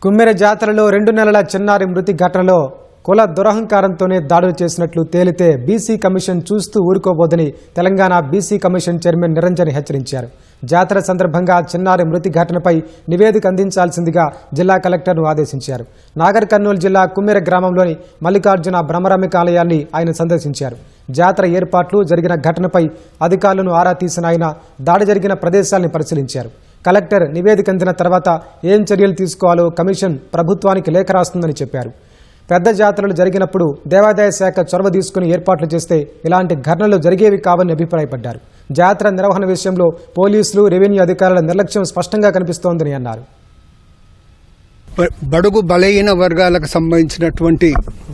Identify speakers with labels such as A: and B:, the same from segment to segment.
A: కుమ్మెర జాతరలో 2 నెలల చిన్నారి మృతి ఘటనలో కుల దురహంకారంతోనే దాడులు చేసినట్లు తేలితే బీసీ కమిషన్ చూస్తూ ఊరుకోబోదని Telangana BC commission chairman Niranjan హెచ్చరించారు. జాతర సందర్భంగా చిన్నారి మృతి ఘటనపై నివేదిక అందించాల్సిందిగా జిల్లా కలెక్టర్ను ఆదేశించారు. నాగర్ కర్నూలు జిల్లా కుమ్మెర గ్రామంలోని మల్లికార్జున బ్రహ్మరాంబిక ఆలయాన్ని ఆయన సందర్శించారు. జాతర ఏర్పాట్లు జరిగిన ఘటనపై అధికారులను ఆరా తీసిన ఆయన దాడి జరిగిన ప్రదేశాలను పరిశీలించారు. కలెక్టర్ నివేదిక అందిన తర్వాత ఏం చర్యలు తీసుకోవాలో కమిషన్ ప్రభుత్వానికి లేఖ రాస్తుందని చెప్పారు. పెద్ద జాతరలు జరిగినప్పుడు దేవాదాయ శాఖ చొరవ తీసుకుని ఏర్పాట్లు చేస్తే ఇలాంటి ఘటనలు జరిగేవి కావని అభిప్రాయపడ్డారు. జాతర నిర్వహణ విషయంలో పోలీసులు, రెవెన్యూ అధికారుల నిర్లక్ష్యం స్పష్టంగా కనిపిస్తోందని అన్నారు.
B: బడుగు బలహీన వర్గాలకు సంబంధించినటువంటి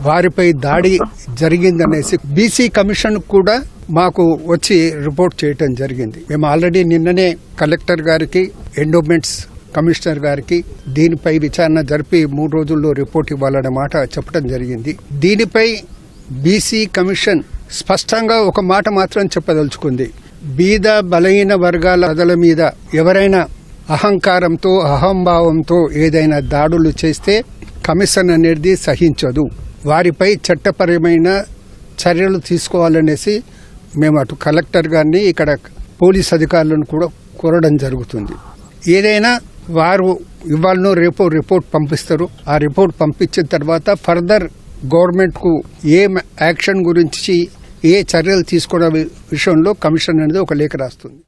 B: వారిపై దాడి జరిగిందనేసి బీసీ కమిషన్ కూడా మాకు వచ్చి రిపోర్ట్ చేయటం జరిగింది. మేము ఆల్రెడీ నిన్ననే కలెక్టర్ గారికి, ఎండోమెంట్స్ కమిషనర్ గారికి దీనిపై విచారణ జరిపి 3 రోజుల్లో రిపోర్ట్ ఇవ్వాలనే మాట చెప్పడం జరిగింది. దీనిపై బీసీ కమిషన్ స్పష్టంగా ఒక మాట మాత్రం చెప్పదలుచుకుంది. బీద బలహీన వర్గాల ప్రజల మీద ఎవరైనా అహంకారంతో, అహంభావంతో ఏదైనా దాడులు చేస్తే కమిషన్ అనేది సహించదు. వారిపై చట్టపరమైన చర్యలు తీసుకోవాలనేసి మేము అటు కలెక్టర్ గారిని, ఇక్కడ పోలీస్ అధికారులను కూడా కోరడం జరుగుతుంది. ఏదైనా వారు ఇవాళ రేపు రిపోర్ట్ పంపిస్తారు. ఆ రిపోర్ట్ పంపించిన తర్వాత ఫర్దర్ గవర్నమెంట్కు ఏ యాక్షన్ గురించి, ఏ చర్యలు తీసుకోవడం విషయంలో కమిషన్ అనేది ఒక లేఖ రాస్తుంది.